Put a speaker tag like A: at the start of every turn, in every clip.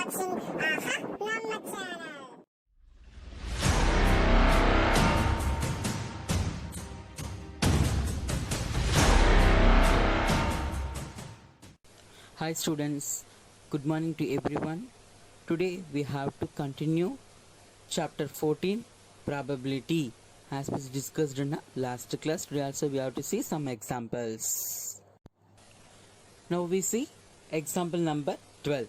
A: watching Aha Namma channel.
B: Hi students, good morning to everyone. Today we have to continue chapter 14 probability as was discussed in the last class. Today also we have to see some examples. Now we see example number 12.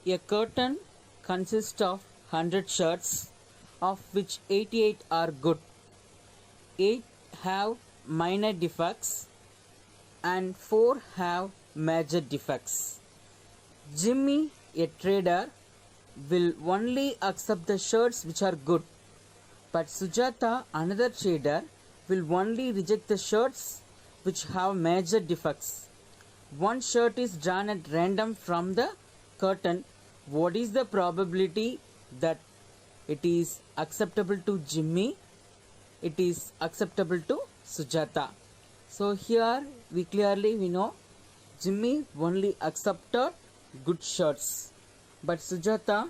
B: A curtain consists of 100 shirts of which 88 are good. 8 have minor defects and 4 have major defects. Jimmy, a trader, will only accept the shirts which are good, but Sujata, another trader, will only reject the shirts which have major defects. One shirt is drawn at random from the curtain. What is the probability that it is acceptable to Jimmy? It is acceptable to Sujata. So here we know Jimmy only accepted good shirts, but Sujata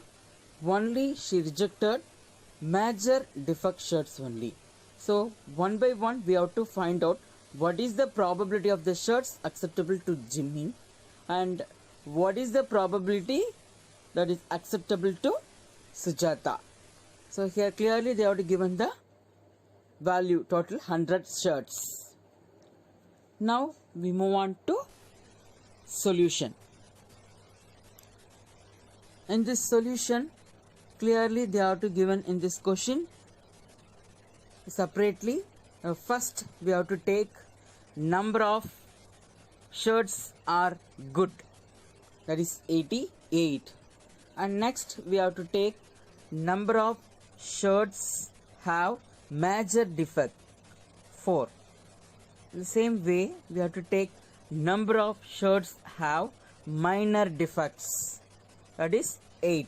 B: only she rejected major defect shirts only. So one by one we have to find out what is the probability of the shirts acceptable to Jimmy and what is the probability that is acceptable to Sujata. So here clearly they have to given the value total 100 shirts. Now we move on to solution. In this solution clearly they are to given in this question separately. First we have to take number of shirts are good, that is 88, and next we have to take number of shirts have major defect 4. In the same way we have to take number of shirts have minor defects, that is 8.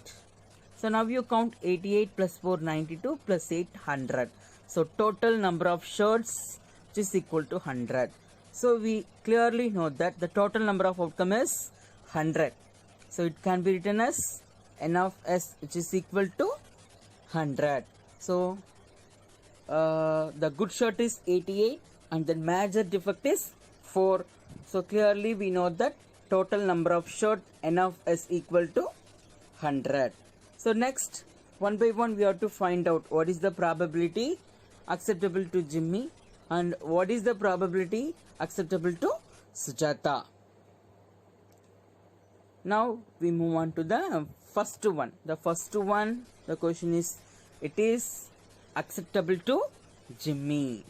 B: So now you count 88 plus 4 92 plus 8 100. So total number of shirts which is equal to 100. So we clearly know that the total number of outcome is 100. So it can be written as n of s which is equal to 100. So the good shirt is 88 and the major defect is 4. So clearly we know that total number of shirt n of s equal to 100. So next one by one we have to find out what is the probability acceptable to Jimmy and what is the probability acceptable to Sujata. Now we move on to the first one. The first one, the question is it is acceptable to Jimmy.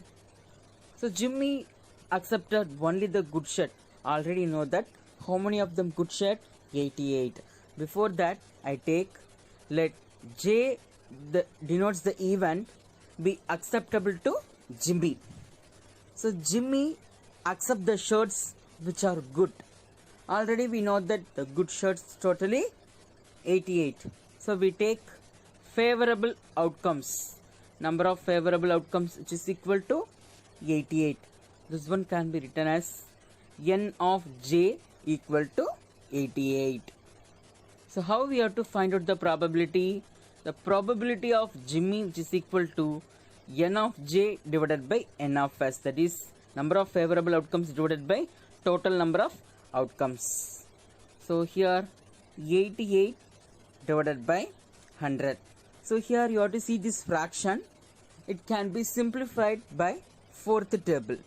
B: So Jimmy accepted only the good shirt. Already know that. How many of them good shirt? 88. Before that I take let J denotes the event be acceptable to Jimmy. So Jimmy accept the shirts which are good. Already we know that the good shirts totally 88. So we take favorable outcomes. Number of favorable outcomes which is equal to 88. This one can be written as n of j equal to 88. So how we have to find out the probability? The probability of Jimmy which is equal to n of j divided by n of s, that is number of favorable outcomes divided by total number of outcomes. So here 88 divided by 100. So here you have to see this fraction. It can be simplified by fourth table.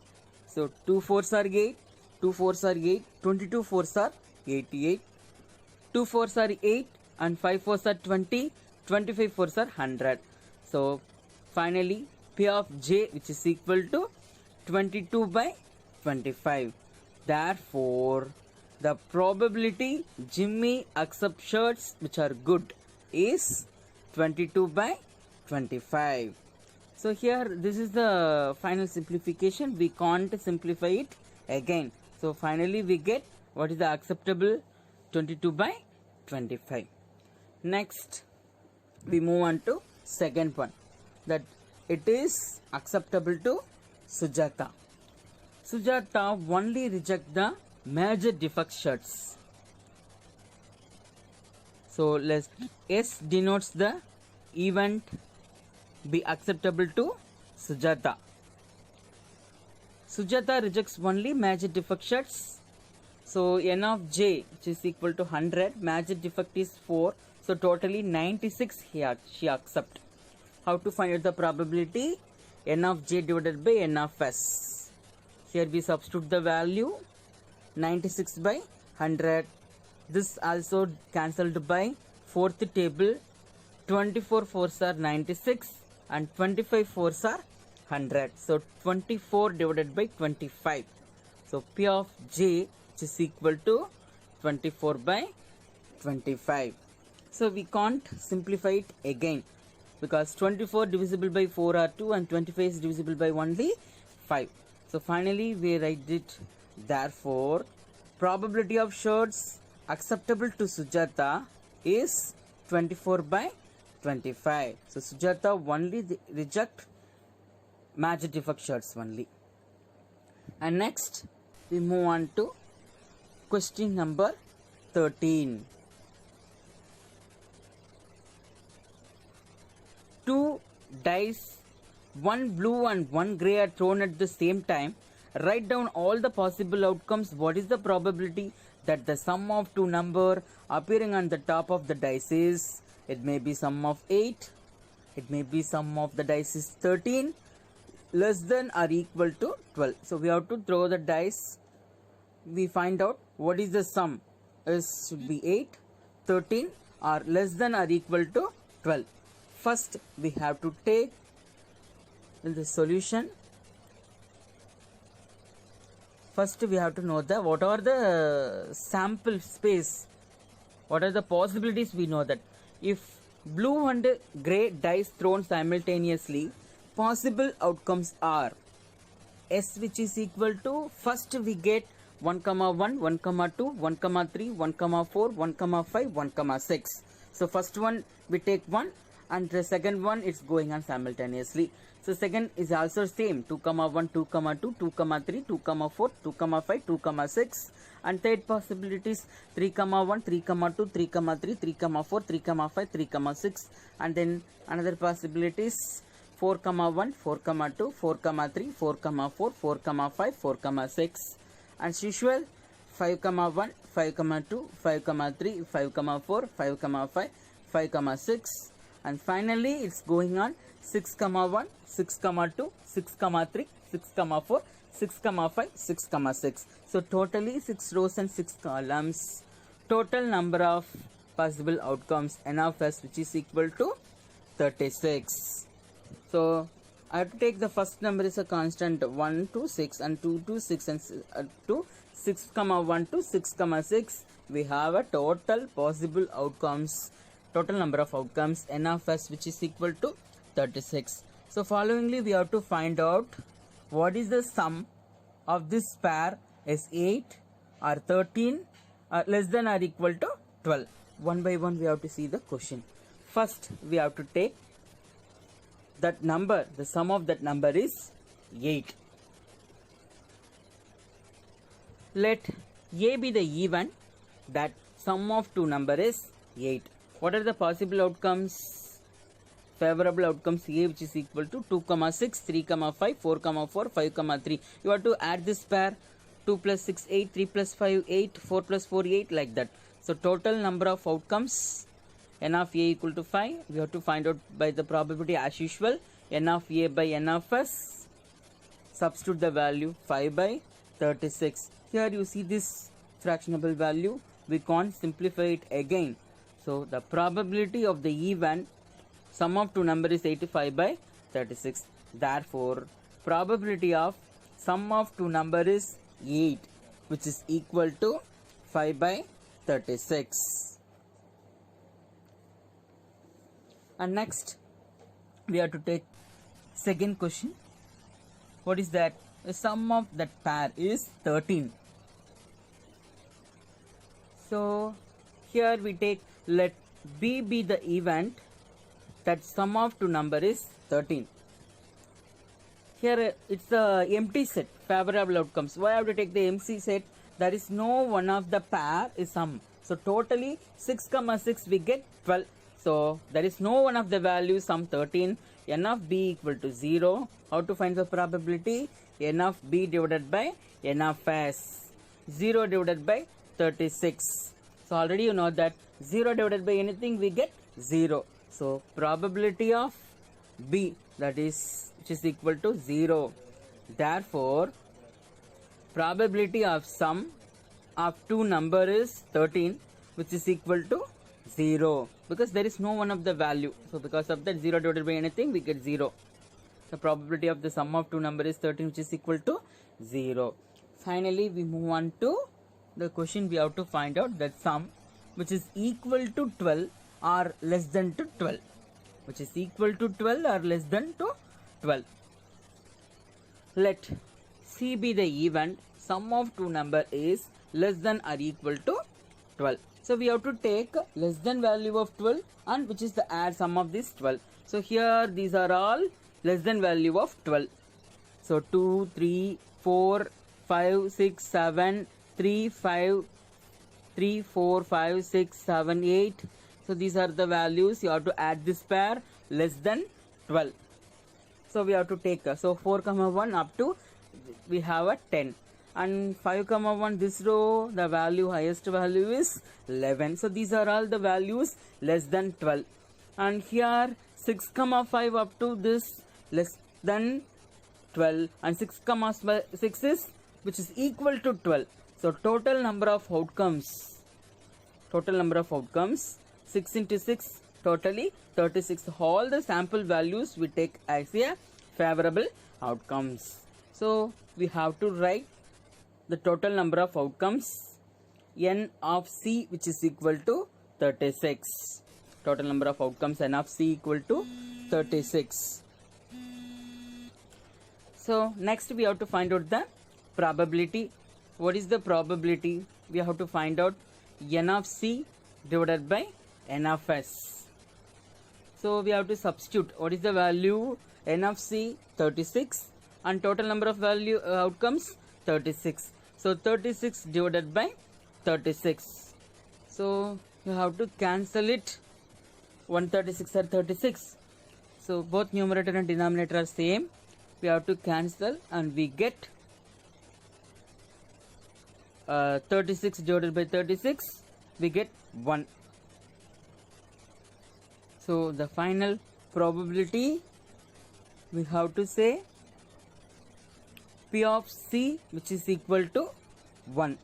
B: So 2 4s are 8, 2 4s are 8, 22 4s are 88, 2 4s are 8 and 5 4s are 20, 25 4s are 100. So finally P of j which is equal to 22 by 25. Therefore the probability Jimmy accepts shirts which are good is 22 by 25. So here this is the final simplification. We can't simplify it again. So finally we get what is the acceptable 22 by 25. Next we move on to second one, that it is acceptable to Sujata. Sujata only reject the major defect shirts. So let's S denotes the event be acceptable to Sujata. Sujata rejects only major defect sets. So n of j, which is equal to 100, major defect is 4. So totally 96 she accept. How to find out the probability? N of j divided by n of s. Here we substitute the value 96 by 100. This also cancelled by fourth table. 24 fours are 96 and 25 fours are 100. So 24 divided by 25. So P of j, which is equal to 24 by 25. So we can't simplify it again, because 24 divisible by 4 are 2 and 25 is divisible by only 5. So finally we write it. Therefore, probability of shirts acceptable to Sujata is 24 by 25. So Sujata only reject major defect shirts only. And next we move on to question number 13. Two dice, one blue and one grey, are thrown at the same time. Write down all the possible outcomes. What is the probability that the sum of two numbers appearing on the top of the dice is? It may be sum of 8. It may be sum of the dice is 13, less than or equal to 12. So we have to throw the dice. We find out what is the sum. Is should be 8, 13 or less than or equal to 12. First we have to take the solution. First we have to know the what are the sample space, what are the possibilities. We know that if blue and grey dice thrown simultaneously, possible outcomes are S, which is equal to, first we get 1, 1, 1, 2, 1, 3, 1, 4, 1, 5, 1, 6. So first one we take 1 and the second one it's going on simultaneously. So second is also same, 2, 1, 2, 2, 2, 3, 2, 4, 2, 5, 2, 6. And third possibility is 3, 1, 3, 2, 3, 3, 3, 4, 3, 5, 3, 6. And then another possibility is 4, 1, 4, 2, 4, 3, 4, 4, 4, 5, 4, 6. As usual, 5, 1, 5, 2, 5, 3, 5, 4, 5, 5, 5, 6. And finally it's going on 6, 1, 6, 2, 6, 3, 6, 4, 6, 5, 6, 6. So totally 6 rows and 6 columns. Total number of possible outcomes n of s, which is equal to 36. So I have to take the first number is a constant 1 to 6 and 2 to 6 and to 6, 1 to 6, 6. We have a total possible outcomes, total number of outcomes n of s, which is equal to 36. So followingly we have to find out what is the sum of this pair is 8 or 13 less than or equal to 12. One by one we have to see the question. First we have to take that number, the sum of that number is 8. Let A be the event that sum of two number is 8. What are the possible outcomes? Favorable outcomes A, which is equal to 2, 6, 3, 5, 4, 4, 5, 3. You have to add this pair. 2 plus 6, 8, 3 plus 5, 8, 4 plus 4, 8, like that. So total number of outcomes n of A equal to 5. We have to find out by the probability as usual. N of A by n of S. Substitute the value 5 by 36. Here you see this fractionable value. We can't simplify it again. So the probability of the event sum of two number is 85 by 36. Therefore, probability of sum of two number is 8, which is equal to 5 by 36. And next, we have to take second question. What is that? The sum of that pair is 13. So here we take, let B be the event that sum of two number is 13. Here it's the empty set, favorable outcomes. Why have to take the empty set? there is no one of the pair is sum. So totally 6 comma 6 we get 12. So there is no one of the values sum 13. N of b equal to 0. How to find the probability? N of b divided by N of s. 0 divided by 36. So already you know that 0 divided by anything we get 0. So probability of b, that is, which is equal to 0. Therefore probability of sum of two number is 13, which is equal to 0, because there is no one of the value. So because of that, 0 divided by anything we get 0. The probability of the sum of two number is 13, which is equal to 0. Finally we move on to the question. We have to find out that sum which is equal to 12 or less than to 12, which is equal to 12 or less than to 12. Let C be the event sum of two number is less than or equal to 12. So we have to take less than value of 12 and which is the add sum of this 12. So here these are all less than value of 12. So 2, 3, 4, 5, 6, 7, 3, 5, 3, 4, 5, 6, 7, 8. So these are the values. You have to add this pair less than 12. So we have to take so 4 comma 1 up to we have a 10, and 5 comma 1 this row the value highest value is 11. So these are all the values less than 12, and here 6 comma 5 up to this less than 12, and 6 comma 6 is which is equal to 12. So total number of outcomes 6 into 6 totally 36. All the sample values we take as a favorable outcomes. So we have to write the total number of outcomes n of c, which is equal to 36. Total number of outcomes n of c equal to 36. So next we have to find out the probability. What is the probability? We have to find out n of c divided by n of s. So we have to substitute. What is the value? N of c 36 and total number of value outcomes 36. So 36 divided by 36. So you have to cancel it. 136 or 36. So both numerator and denominator are same. We have to cancel and we get 36 divided by 36. We get 1. So the final probability we have to say P of C, which is equal to 1.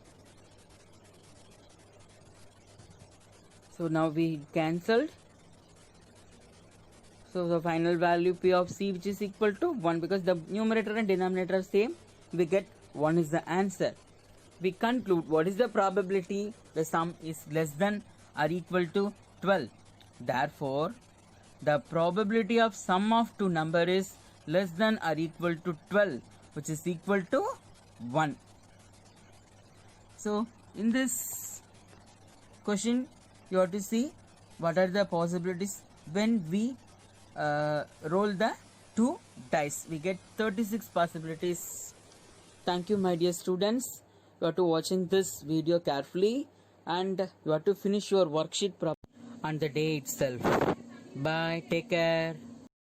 B: So now we cancelled. So the final value P of C, which is equal to 1, because the numerator and denominator are same, we get 1 is the answer. We conclude what is the probability? The sum is less than or equal to 12. Therefore, the probability of sum of two number is less than or equal to 12, which is equal to 1. So in this question you have to see what are the possibilities when we roll the two dice. We get 36 possibilities. Thank you, my dear students. You have to watching this video carefully and you have to finish your worksheet on the day itself. Bye, take care.